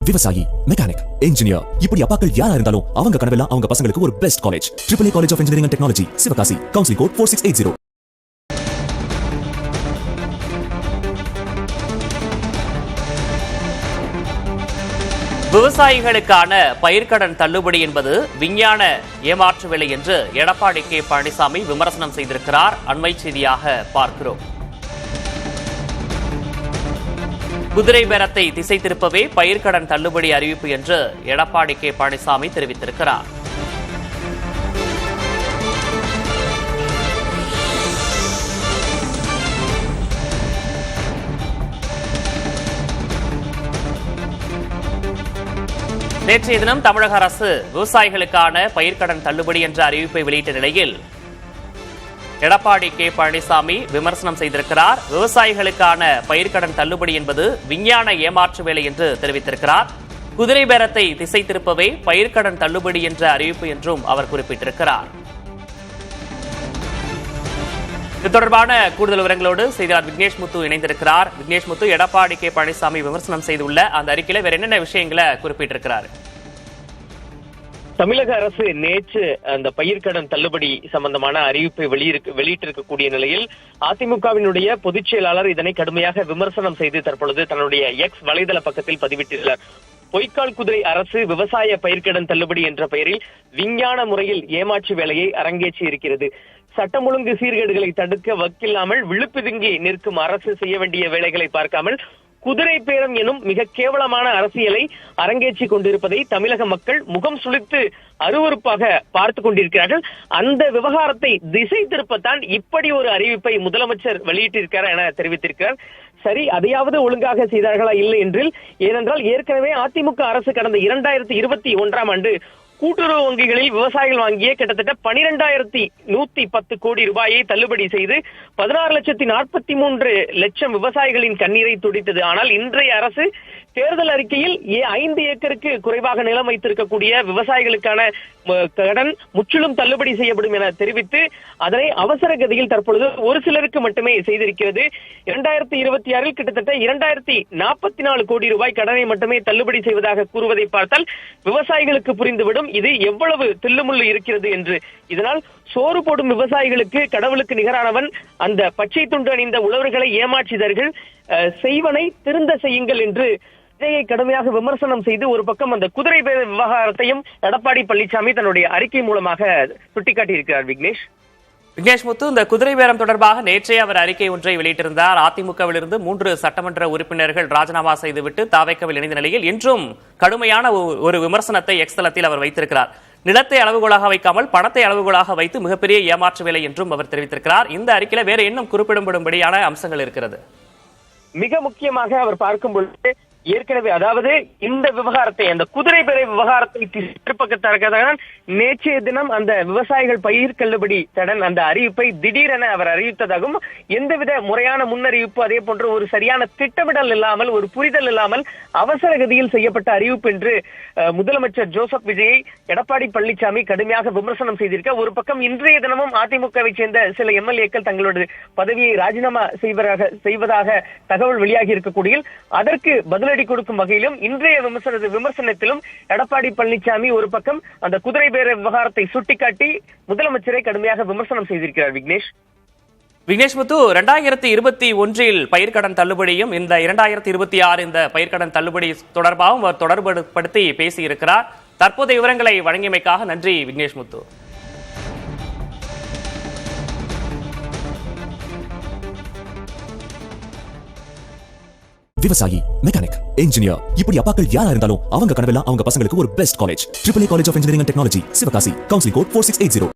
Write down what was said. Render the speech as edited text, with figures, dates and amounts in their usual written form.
விவசாயி, mechanic, engineer, இப்படி அப்பாக்கள் யாரா இருந்தாலும் அவங்க கனவெல்லாம் அவங்க பசங்களுக்கு ஒரு best college. AAA college of engineering and technology, Sivakasi. Counselling code 4680. விவசாயிகளுக்கான பயிர்க்கடன் தள்ளுபடி என்பது விஞ்ஞான ஏமாற்று வேலை என்று எடப்பாடி கே பழனிசாமி விமர்சனம் செய்திருக்கிறார். அண்மை செய்தியாக பார்க்கிறோம். குதிரை பேரத்தை திசை திருப்பவே பயிர்க்கடன் தள்ளுபடி அறிவிப்பு என்று எடப்பாடி கே பழனிசாமி தெரிவித்திருக்கிறார். நேற்றைய தினம் தமிழக அரசு விவசாயிகளுக்கான பயிர்க்கடன் தள்ளுபடி என்ற அறிவிப்பை வெளியிட்ட நிலையில் எடப்பாடி கே பழனிசாமி விமர்சனம் செய்திருக்கிறார். விவசாயிகளுக்கான பயிர்க்கடன் தள்ளுபடி என்பது விஞ்ஞான ஏமாற்று வேலை என்று தெரிவித்திருக்கிறார். குதிரை பேரத்தை திசை திருப்பவே பயிர்க்கடன் தள்ளுபடி என்ற அறிவிப்பு என்றும் அவர் குறிப்பிட்டிருக்கிறார். இது தொடர்பான கூடுதல் விவரங்களோடு செய்தியாளர் விக்னேஷ் முத்து இணைந்திருக்கிறார். விக்னேஷ் முத்து, எடப்பாடி கே பழனிசாமி விமர்சனம் செய்துள்ள அந்த அறிக்கையில வேற என்னென்ன விஷயங்களை குறிப்பிட்டிருக்கிறார்? தமிழக அரசு நேற்று அந்த பயிர்க்கடன் தள்ளுபடி சம்பந்தமான அறிவிப்பை வெளியிட்டிருக்கக்கூடிய நிலையில் அதிமுகவினுடைய பொதுச் செயலாளர் இதனை கடுமையாக விமர்சனம் செய்து தற்பொழுது தன்னுடைய எக்ஸ் வலைதள பக்கத்தில் பதிவிட்டுள்ளார். பொய்க்கால் குதிரை அரசு விவசாய பயிர்க்கடன் தள்ளுபடி என்ற பெயரில் விஞ்ஞான முறையில் ஏமாற்று வேலையை அரங்கேற்றி இருக்கிறது. சட்டம் ஒழுங்கு சீர்கேடுகளை தடுக்க வக்கில்லாமல் விழுப்புதுங்கி நிற்கும் அரசு செய்ய வேண்டிய வேலைகளை பார்க்காமல் குதிரை பேரம் எனும் மிக கேவலமான அரசியலை அரங்கேற்றி கொண்டிருப்பதை தமிழக மக்கள் முகம் சுளித்து அருவருப்பாக பார்த்து கொண்டிருக்கிறார்கள். அந்த விவகாரத்தை திசை திருப்பத்தான் இப்படி ஒரு அறிவிப்பை முதலமைச்சர் வெளியிட்டிருக்கிறார் என தெரிவித்திருக்கிறார். சரி, அதையாவது ஒழுங்காக செய்தார்களா இல்லை என்றில், ஏனென்றால் ஏற்கனவே அதிமுக அரசு கடந்த 2021ஆம் ஆண்டு கூட்டுறவு வங்கிகளில் விவசாயிகள் வாங்கிய கிட்டத்தட்ட 12,110 கோடி ரூபாயை தள்ளுபடி செய்து 16,43,00,000 விவசாயிகளின் கண்ணீரை துடித்தது. ஆனால் இன்றைய அரசு தேர்தல் அறிக்கையில் 5 ஏக்கருக்கு குறைவாக நிலம் வைத்திருக்கக்கூடிய விவசாயிகளுக்கான கடன் முற்றிலும் தள்ளுபடி செய்யப்படும் என தெரிவித்து அதனை அவசர கதியில் தற்பொழுது ஒரு சிலருக்கு மட்டுமே செய்திருக்கிறது. 2026 கிட்டத்தட்ட 2,044 கோடி ரூபாய் கடனை மட்டுமே தள்ளுபடி செய்வதாக கூறுவதை பார்த்தால் விவசாயிகளுக்கு புரிந்துவிடும் இது எவ்வளவு தில்லுமுள்ளு இருக்கிறது என்று. இதனால் சோறு போடும் விவசாயிகளுக்கு கடவுளுக்கு நிகரானவன் அந்த பச்சை துண்டு அணிந்த உழவர்களை ஏமாற்றியவர்கள் செய்வனை திருந்த செய்யுங்கள் என்று இதையை கடுமையாக விமர்சனம் செய்து ஒரு பக்கம் அந்த குதிரை பேர விவகாரத்தையும் எடப்பாடி பழனிசாமி தன்னுடைய அறிக்கை மூலமாக சுட்டிக்காட்டியிருக்கிறார். விக்னேஷ் முத்து, இந்த குதிரை பேரம் தொடர்பாக நேற்றே அவர் அறிக்கை ஒன்றை வெளியிட்டிருந்தார். அதிமுகவிலிருந்து 3 சட்டமன்ற உறுப்பினர்கள் ராஜினாமா செய்துவிட்டு தாவேக்கவில் இணைந்த நிலையில் இன்றும் கடுமையான ஒரு விமர்சனத்தை எக்ஸ் தளத்தில் அவர் வைத்திருக்கிறார். நிலத்தை அளவுகோலாக வைக்காமல் பணத்தை அளவுகோலாக வைத்து மிகப்பெரிய ஏமாற்று வேலை என்றும் அவர் தெரிவித்திருக்கிறார். இந்த அறிக்கையில வேற இன்னும் குறிப்பிடும்படியான அம்சங்கள் இருக்கிறது. மிக முக்கியமாக அவர் பார்க்கும் பொழுது ஏற்கனவே, அதாவது இந்த விவகாரத்தை, அந்த குதிரை பேர விவகாரத்தை திருப்பக்கத்தான் நேற்றைய தினம் அந்த விவசாயிகள் பயிர் தள்ளுபடி கடன் அந்த அறிவிப்பை திடீரென அவர் அறிவித்ததாகவும், எந்தவித முறையான முன்னறிவிப்பு அதே போன்ற ஒரு சரியான திட்டமிடல் இல்லாமல், ஒரு புரிதல் இல்லாமல் அவசர கதியில் செய்யப்பட்ட அறிவிப்பு என்று முதலமைச்சர் ஜோசப் விஜயை எடப்பாடி பழனிசாமி கடுமையாக விமர்சனம் செய்திருக்க, ஒரு பக்கம் இன்றைய தினமும் அதிமுகவை சேர்ந்த சில எம்எல்ஏக்கள் தங்களோட பதவியை ராஜினாமா செய்வதாக தகவல் வெளியாகி இருக்கக்கூடிய அதற்கு பதிலடி கொடுக்கும் வகையிலும் இன்றைய விமர்சனத்திலும் எடப்பாடி பழனிசாமி ஒரு பக்கம் அந்த குதிரை பேர விவகாரத்தை சுட்டிக்காட்டி முதலமைச்சரை கடுமையாக விமர்சனம் செய்திருக்கிறார். விக்னேஷ் முத்து, 2021 பயிர்க்கடன் தள்ளுபடியும் இந்த 2026 இந்த பயிர்க்கடன் தள்ளுபடி தொடர்பாகவும் அவர் தொடர்புபடுத்தி பேசியிருக்கிறார். தற்போதைய விவரங்களை வழங்கியமைக்காக நன்றி விக்னேஷ் முத்து. விவசாயி, மெக்கானிக், இன்ஜினியர், இப்படி அப்பாக்கள் யாரா இருந்தாலும் அவங்க கனவெல்லாம் அவங்க பசங்களுக்கு ஒரு best college. AAA college of engineering and technology, Sivakasi. Counselling code 4680.